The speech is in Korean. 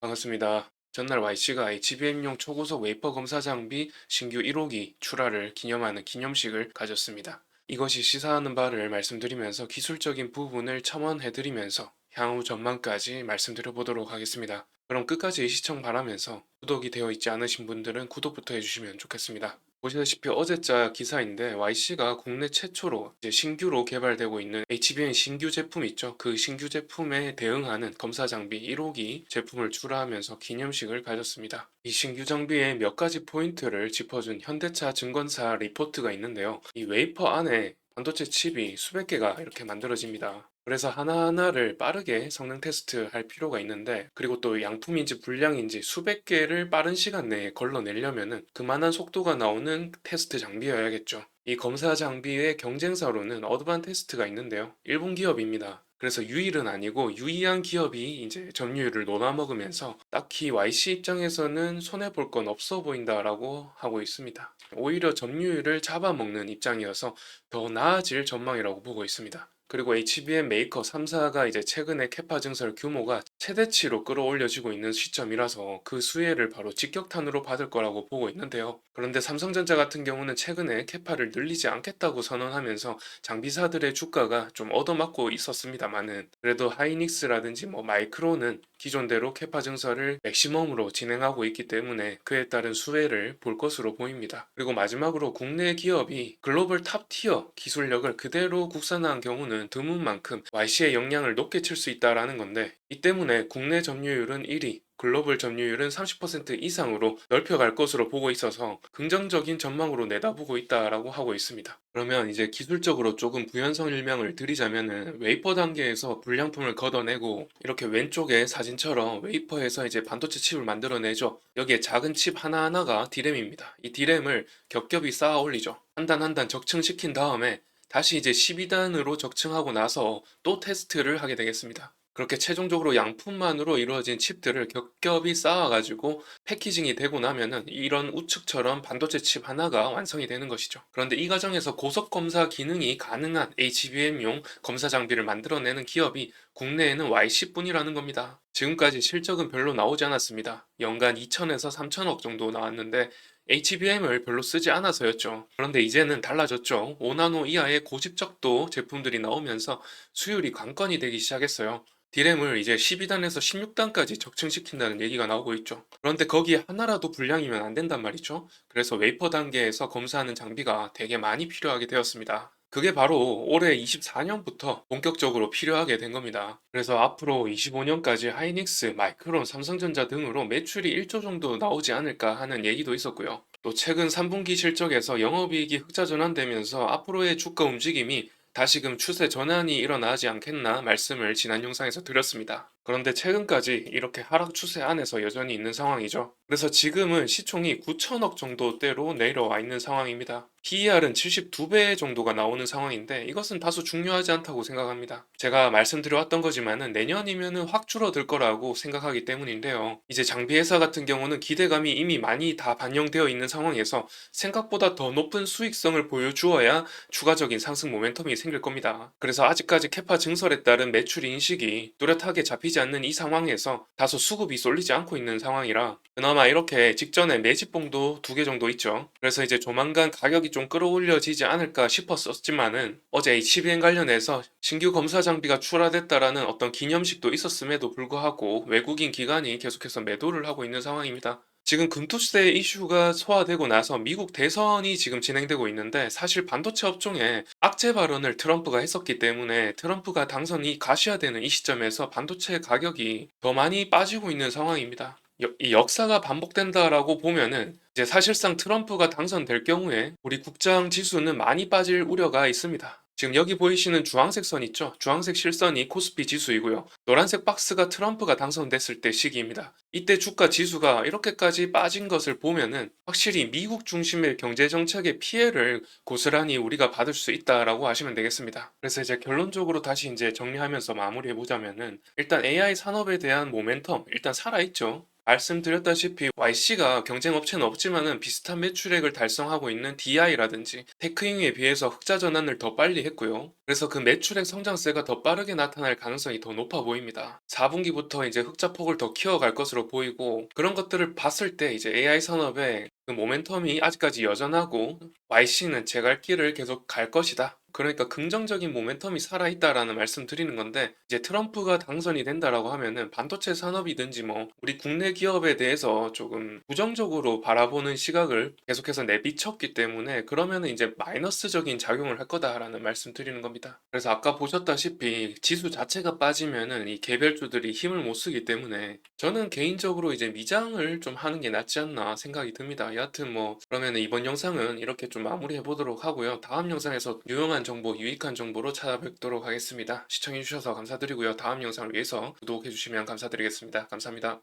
반갑습니다. 전날 YC가 HBM용 초고속 웨이퍼 검사 장비 신규 1호기 출하를 기념하는 기념식을 가졌습니다. 이것이 시사하는 바를 말씀드리면서 기술적인 부분을 첨언해드리면서 향후 전망까지 말씀드려보도록 하겠습니다. 그럼 끝까지 시청 바라면서 구독이 되어 있지 않으신 분들은 구독부터 해주시면 좋겠습니다. 보시다시피 어제자 기사인데 YC가 국내 최초로 이제 신규로 개발되고 있는 HBM 신규 제품 있죠. 그 신규 제품에 대응하는 검사 장비 1호기 제품을 출하하면서 기념식을 가졌습니다. 이 신규 장비의 몇 가지 포인트를 짚어준 현대차 증권사 리포트가 있는데요. 이 웨이퍼 안에 반도체 칩이 수백 개가 이렇게 만들어집니다. 그래서 하나하나를 빠르게 성능 테스트할 필요가 있는데, 그리고 또 양품인지 불량인지 수백 개를 빠른 시간 내에 걸러내려면은 그만한 속도가 나오는 테스트 장비여야겠죠. 이 검사 장비의 경쟁사로는 어드반테스트가 있는데요. 일본 기업입니다. 그래서 유일은 아니고 유의한 기업이 이제 점유율을 논아먹으면서 딱히 YC 입장에서는 손해볼 건 없어 보인다라고 하고 있습니다. 오히려 점유율을 잡아먹는 입장이어서 더 나아질 전망이라고 보고 있습니다. 그리고 HBM 메이커 3사가 이제 최근에 캐파 증설 규모가 최대치로 끌어올려지고 있는 시점이라서 그 수혜를 바로 직격탄으로 받을 거라고 보고 있는데요. 그런데 삼성전자 같은 경우는 최근에 캐파를 늘리지 않겠다고 선언하면서 장비사들의 주가가 좀 얻어맞고 있었습니다만은, 그래도 하이닉스라든지 마이크론은 기존대로 캐파 증설을 맥시멈으로 진행하고 있기 때문에 그에 따른 수혜를 볼 것으로 보입니다. 그리고 마지막으로 국내 기업이 글로벌 탑티어 기술력을 그대로 국산화한 경우는 드문 만큼 YC의 역량을 높게 칠 수 있다라는 건데, 이 때문에 국내 점유율은 1위, 글로벌 점유율은 30% 이상으로 넓혀갈 것으로 보고 있어서 긍정적인 전망으로 내다보고 있다라고 하고 있습니다. 그러면 이제 기술적으로 조금 부연성 일명을 드리자면은, 웨이퍼 단계에서 불량품을 걷어내고 이렇게 왼쪽에 사진처럼 웨이퍼에서 이제 반도체 칩을 만들어내죠. 여기에 작은 칩 하나하나가 D램입니다. 이 D램을 겹겹이 쌓아 올리죠. 한 단 한 단 적층시킨 다음에 다시 이제 12단으로 적층하고 나서 또 테스트를 하게 되겠습니다. 그렇게 최종적으로 양품만으로 이루어진 칩들을 겹겹이 쌓아가지고 패키징이 되고 나면은 이런 우측처럼 반도체 칩 하나가 완성이 되는 것이죠. 그런데 이 과정에서 고속 검사 기능이 가능한 HBM용 검사 장비를 만들어내는 기업이 국내에는 YC뿐이라는 겁니다. 지금까지 실적은 별로 나오지 않았습니다. 연간 2천에서 3천억 정도 나왔는데 HBM을 별로 쓰지 않아서였죠. 그런데 이제는 달라졌죠. 5나노 이하의 고집적도 제품들이 나오면서 수율이 관건이 되기 시작했어요. D램을 이제 12단에서 16단까지 적층시킨다는 얘기가 나오고 있죠. 그런데 거기에 하나라도 불량이면 안 된단 말이죠. 그래서 웨이퍼 단계에서 검사하는 장비가 되게 많이 필요하게 되었습니다. 그게 바로 올해 24년부터 본격적으로 필요하게 된 겁니다. 그래서 앞으로 25년까지 하이닉스, 마이크론, 삼성전자 등으로 매출이 1조 정도 나오지 않을까 하는 얘기도 있었고요. 또 최근 3분기 실적에서 영업이익이 흑자 전환되면서 앞으로의 주가 움직임이 다시금 추세 전환이 일어나지 않겠나 말씀을 지난 영상에서 드렸습니다. 그런데 최근까지 이렇게 하락 추세 안에서 여전히 있는 상황이죠. 그래서 지금은 시총이 9천억 정도대로 내려와 있는 상황입니다. PER은 72배 정도가 나오는 상황인데 이것은 다소 중요하지 않다고 생각합니다. 제가 말씀드려왔던 거지만은 내년이면은 확 줄어들 거라고 생각하기 때문인데요. 이제 장비 회사 같은 경우는 기대감이 이미 많이 다 반영되어 있는 상황에서 생각보다 더 높은 수익성을 보여주어야 추가적인 상승 모멘텀이 생길 겁니다. 그래서 아직까지 캐파 증설에 따른 매출 인식이 뚜렷하게 잡히지 않는 이 상황에서 다소 수급이 쏠리지 않고 있는 상황이라 그나마 이렇게 직전에 매집봉도 2개 정도 있죠. 그래서 이제 조만간 가격이 좀 끌어올려지지 않을까 싶었었지만은 어제 HBM 관련해서 신규 검사 장비가 출하됐다라는 어떤 기념식도 있었음에도 불구하고 외국인 기관이 계속해서 매도를 하고 있는 상황입니다. 지금 금투세 이슈가 소화되고 나서 미국 대선이 지금 진행되고 있는데, 사실 반도체 업종에 악재 발언을 트럼프가 했었기 때문에 트럼프가 당선이 가시화되는 이 시점에서 반도체 가격이 더 많이 빠지고 있는 상황입니다. 이 역사가 반복된다라고 보면은 이제 사실상 트럼프가 당선될 경우에 우리 국장 지수는 많이 빠질 우려가 있습니다. 지금 여기 보이시는 주황색 선 있죠? 주황색 실선이 코스피 지수이고요. 노란색 박스가 트럼프가 당선됐을 때 시기입니다. 이때 주가 지수가 이렇게까지 빠진 것을 보면은 확실히 미국 중심의 경제 정책의 피해를 고스란히 우리가 받을 수 있다라고 하시면 되겠습니다. 그래서 이제 결론적으로 다시 이제 정리하면서 마무리해 보자면은, 일단 AI 산업에 대한 모멘텀 일단 살아있죠. 말씀드렸다시피 YC가 경쟁 업체는 없지만은 비슷한 매출액을 달성하고 있는 DI라든지 테크잉에 비해서 흑자 전환을 더 빨리 했고요. 그래서 그 매출액 성장세가 더 빠르게 나타날 가능성이 더 높아 보입니다. 4분기부터 이제 흑자 폭을 더 키워갈 것으로 보이고, 그런 것들을 봤을 때 이제 AI 산업의 그 모멘텀이 아직까지 여전하고 YC는 제 갈 길을 계속 갈 것이다. 그러니까 긍정적인 모멘텀이 살아있다라는 말씀 드리는 건데, 이제 트럼프가 당선이 된다라고 하면은 반도체 산업이든지 뭐 우리 국내 기업에 대해서 조금 부정적으로 바라보는 시각을 계속해서 내비쳤기 때문에, 그러면은 이제 마이너스적인 작용을 할 거다라는 말씀 드리는 겁니다. 그래서 아까 보셨다시피 지수 자체가 빠지면은 이 개별주들이 힘을 못 쓰기 때문에, 저는 개인적으로 이제 미장을 좀 하는 게 낫지 않나 생각이 듭니다. 여하튼 뭐 그러면은 이번 영상은 이렇게 좀 마무리해 보도록 하고요. 다음 영상에서 유용한 정보, 유익한 정보로 찾아뵙도록 하겠습니다. 시청해 주셔서 감사드리고요. 다음 영상을 위해서 구독해 주시면 감사드리겠습니다. 감사합니다.